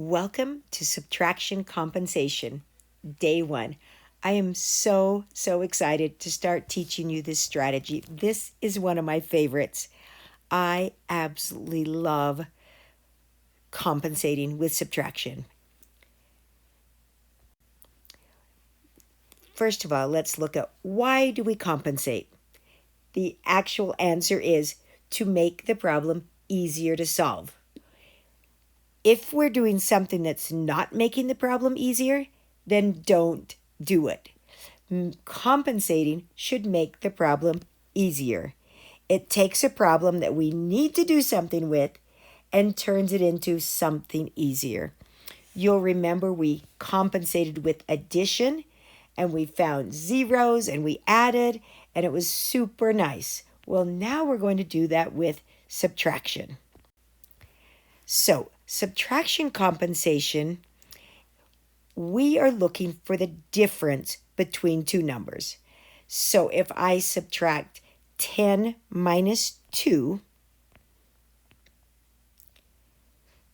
Welcome to Subtraction Compensation, Day 1. I am so excited to start teaching you this strategy. This is one of my favorites. I absolutely love compensating with subtraction. First of all, let's look at why do we compensate? The actual answer is to make the problem easier to solve. If we're doing something that's not making the problem easier, then don't do it. Compensating should make the problem easier. It takes a problem that we need to do something with and turns it into something easier. You'll remember we compensated with addition and we found zeros and we added and it was super nice. Well, now we're going to do that with subtraction. So, subtraction compensation, we are looking for the difference between two numbers. So if I subtract 10 minus 2,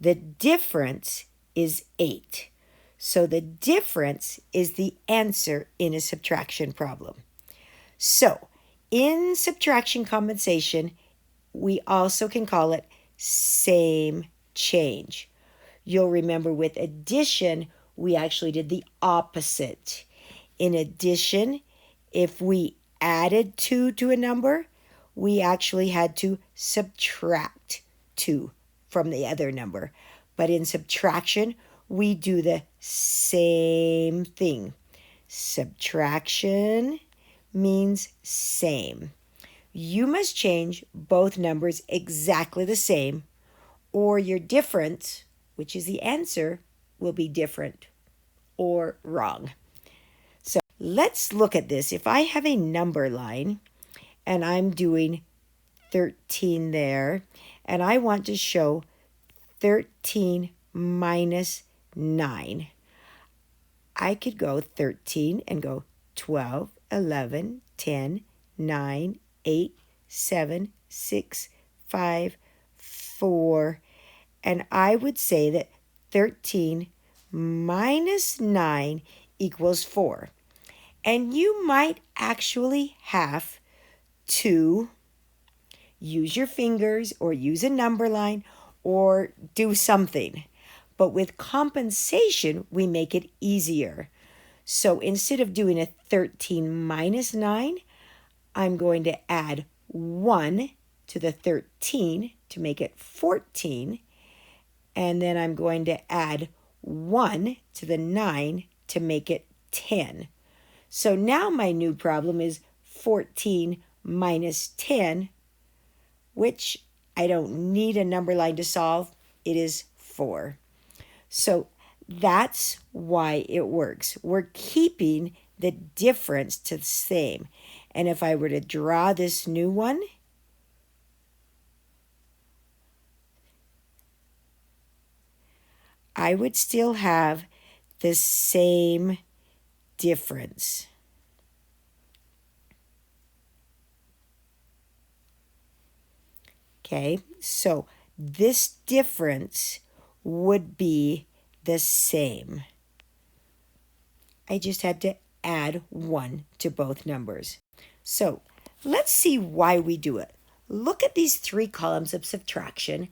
the difference is 8. So the difference is the answer in a subtraction problem. So in subtraction compensation, we also can call it same change. You'll remember with addition, we actually did the opposite. In addition, if we added 2 to a number, we actually had to subtract 2 from the other number. But in subtraction, we do the same thing. Subtraction means same. You must change both numbers exactly the same, or your difference, which is the answer, will be different or wrong. So let's look at this. If I have a number line and I'm doing 13 there, and I want to show 13 minus 9, I could go 13 and go 12, 11, 10, 9, 8, 7, 6, 5, 4, and I would say that 13 minus 9 equals 4. And you might actually have to use your fingers or use a number line or do something. But with compensation, we make it easier. So instead of doing a 13 minus 9, I'm going to add 1 to the 13 to make it 14. And then I'm going to add 1 to the 9 to make it 10. So now my new problem is 14 minus 10, which I don't need a number line to solve. It is 4. So that's why it works. We're keeping the difference to the same. And if I were to draw this new one, I would still have the same difference. Okay, so this difference would be the same. I just had to add 1 to both numbers. So let's see why we do it. Look at these 3 columns of subtraction.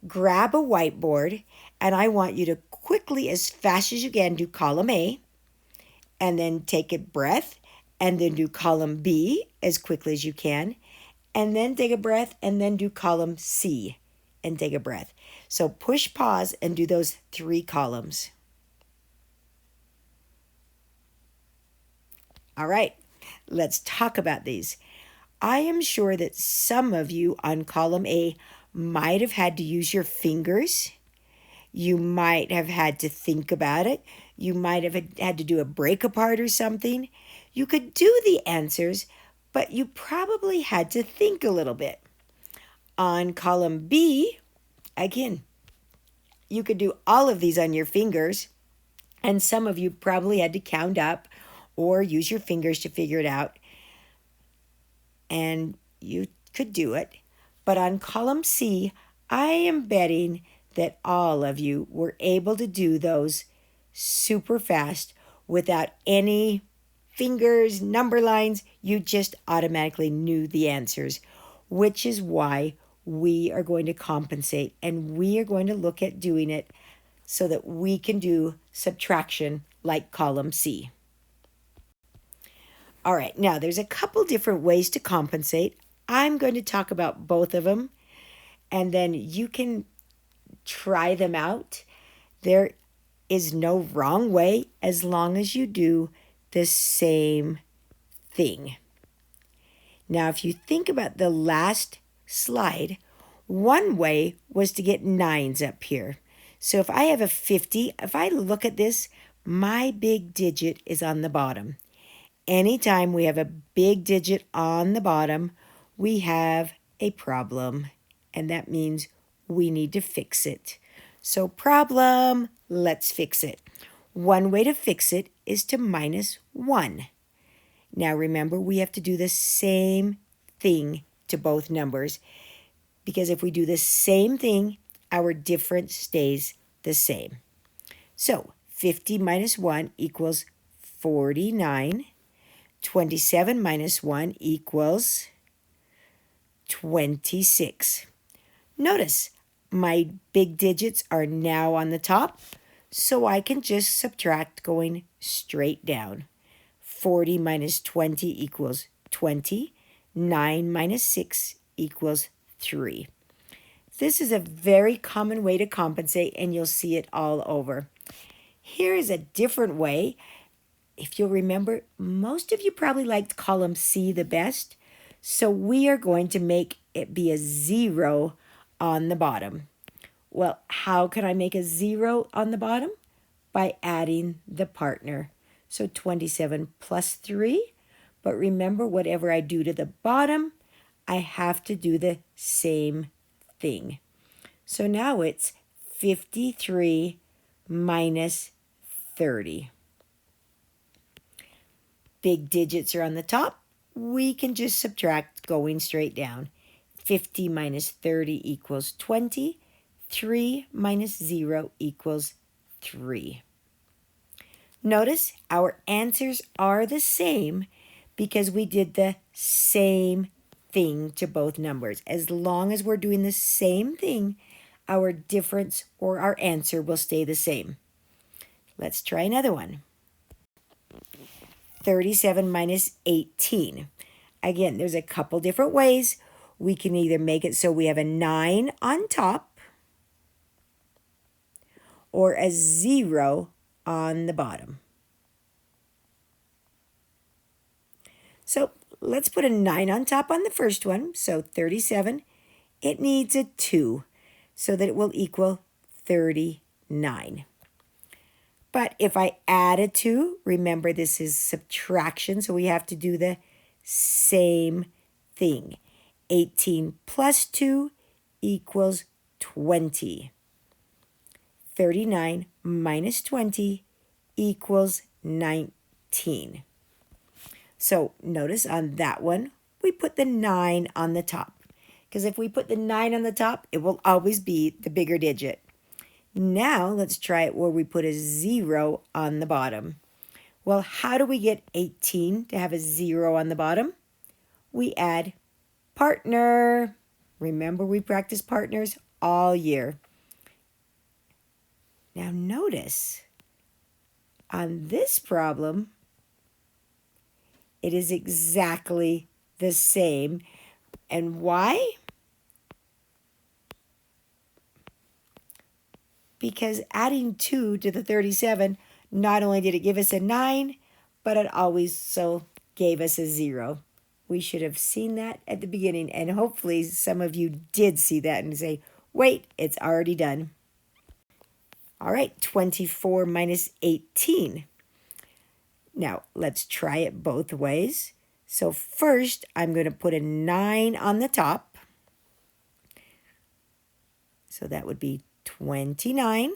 Grab a whiteboard, and I want you to quickly, as fast as you can, do column A, and then take a breath, and then do column B as quickly as you can, and then take a breath, and then do column C, and take a breath. So push pause and do those 3 columns. All right, let's talk about these. I am sure that some of you on column A might have had to use your fingers. You might have had to think about it. You might have had to do a break apart or something. You could do the answers, but you probably had to think a little bit. On column B, again, you could do all of these on your fingers, and some of you probably had to count up or use your fingers to figure it out, and you could do it. But on column C, I am betting that all of you were able to do those super fast without any fingers, number lines. You just automatically knew the answers, which is why we are going to compensate, and we are going to look at doing it so that we can do subtraction like column C. All right, now there's a couple different ways to compensate. I'm going to talk about both of them, and then you can try them out. There is no wrong way as long as you do the same thing. Now, if you think about the last slide, one way was to get nines up here. So if I have a 50, if I look at this, my big digit is on the bottom. Anytime we have a big digit on the bottom, we have a problem, and that means we need to fix it. So problem, let's fix it. One way to fix it is to minus 1. Now remember, we have to do the same thing to both numbers, because if we do the same thing, our difference stays the same. So 50 minus 1 equals 49. 27 minus 1 equals 26. Notice my big digits are now on the top, so I can just subtract going straight down. 40 minus 20 equals 20. 9 minus 6 equals 3. This is a very common way to compensate, and you'll see it all over. Here is a different way. If you'll remember, most of you probably liked column C the best, so we are going to make it be a 0 on the bottom. Well, how can I make a 0 on the bottom? By adding the partner. So 27 plus 3, but remember, whatever I do to the bottom, I have to do the same thing. So now it's 53 minus 30. Big digits are on the top. We can just subtract going straight down. 50 minus 30 equals 20. 3 minus 0 equals 3. Notice our answers are the same because we did the same thing to both numbers. As long as we're doing the same thing, our difference or our answer will stay the same. Let's try another one. 37 minus 18. Again, there's a couple different ways. We can either make it so we have a 9 on top or a 0 on the bottom. So let's put a 9 on top on the first one. So 37, it needs a 2 so that it will equal 39. But if I add a 2, remember this is subtraction, so we have to do the same thing. 18 plus 2 equals 20. 39 minus 20 equals 19. So notice on that one, we put the 9 on the top. Because if we put the 9 on the top, it will always be the bigger digit. Now let's try it where we put a 0 on the bottom. Well, how do we get 18 to have a 0 on the bottom? We add partner. Remember, we practice partners all year. Now notice, on this problem, it is exactly the same. And why? Because adding 2 to the 37, not only did it give us a 9, but it also gave us a 0. We should have seen that at the beginning, and hopefully some of you did see that and say, wait, it's already done. All right, 24 minus 18. Now, let's try it both ways. So first, I'm going to put a 9 on the top. So that would be 29.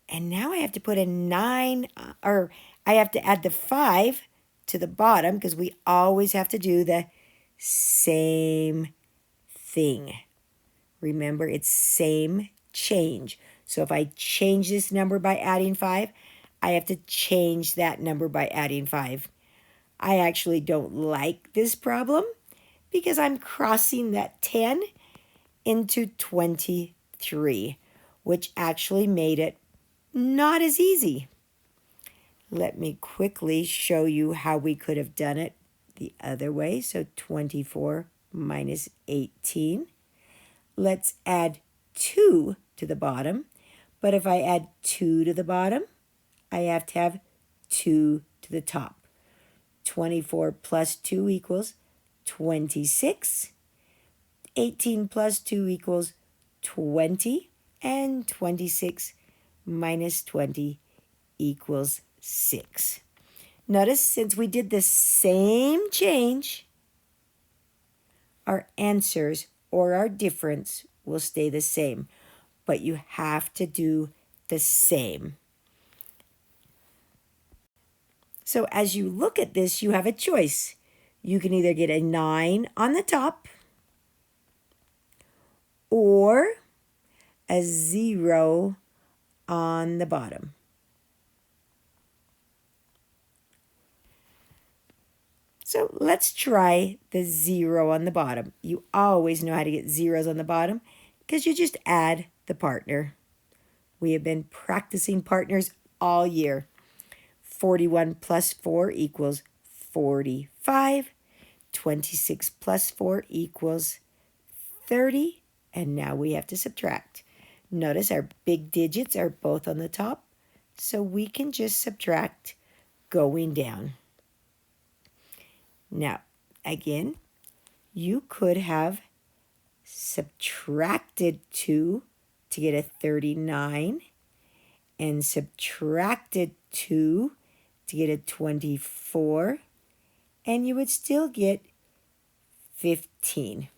And now I have to put a 9, or I have to add the 5 to the bottom because we always have to do the same thing. Remember, it's same change. So if I change this number by adding 5, I have to change that number by adding 5. I actually don't like this problem because I'm crossing that 10 into 23, which actually made it not as easy. Let me quickly show you how we could have done it the other way. So 24 minus 18. Let's add 2 to the bottom. But if I add 2 to the bottom, I have to have 2 to the top. 24 plus 2 equals 26. 18 plus 2 equals 20. And 26 minus 20 equals 6. Notice, since we did the same change, our answers or our difference will stay the same. But you have to do the same. So as you look at this, you have a choice. You can either get a 9 on the top or a 0 on the bottom. So let's try the 0 on the bottom. You always know how to get zeros on the bottom because you just add the partner. We have been practicing partners all year. 41 plus 4 equals 45. 26 plus 4 equals 30. And now we have to subtract. Notice our big digits are both on the top, so we can just subtract going down. Now, again, you could have subtracted 2 to get a 39 and subtracted 2 to get a 24, and you would still get 15.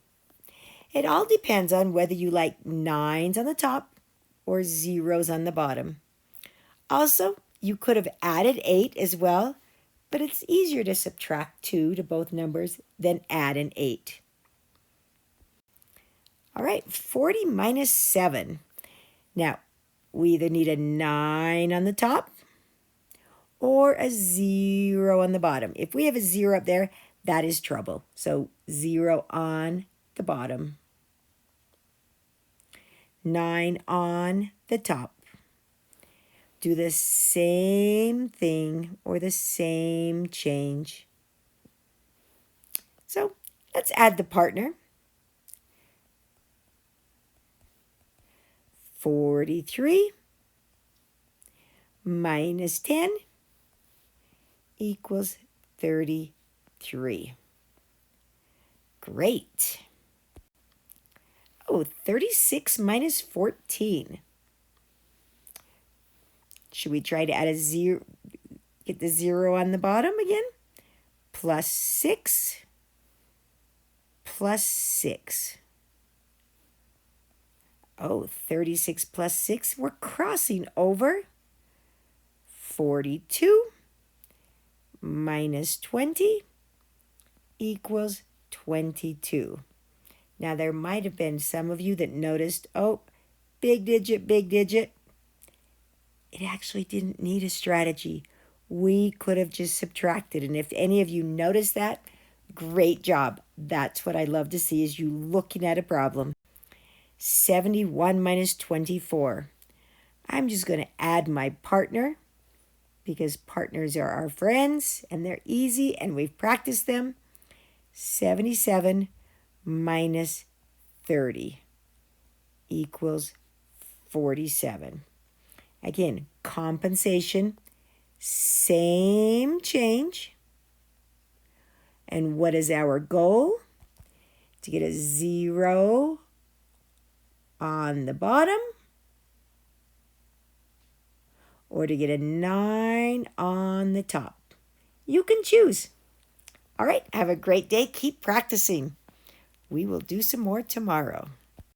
It all depends on whether you like 9s on the top or 0s on the bottom. Also, you could have added 8 as well, but it's easier to subtract 2 to both numbers than add an 8. All right, 40 minus 7. Now, we either need a 9 on the top or a 0 on the bottom. If we have a 0 up there, that is trouble. So 0 on the bottom. 9 on the top. Do the same thing or the same change. So let's add the partner. 43 minus 10 equals 33. Great. Oh, 36 minus 14. Should we try to add a 0, get the 0 on the bottom again? Plus 6 plus 6. Oh, 36 plus 6, we're crossing over. 42 minus 20 equals 22. Now, there might have been some of you that noticed, oh, big digit, big digit. It actually didn't need a strategy. We could have just subtracted. And if any of you noticed that, great job. That's what I love to see, is you looking at a problem. 71 minus 24. I'm just going to add my partner because partners are our friends and they're easy and we've practiced them. 77 minus 30 equals 47. Again, compensation, same change. And what is our goal? To get a 0 on the bottom or to get a 9 on the top. You can choose. All right, have a great day. Keep practicing. We will do some more tomorrow.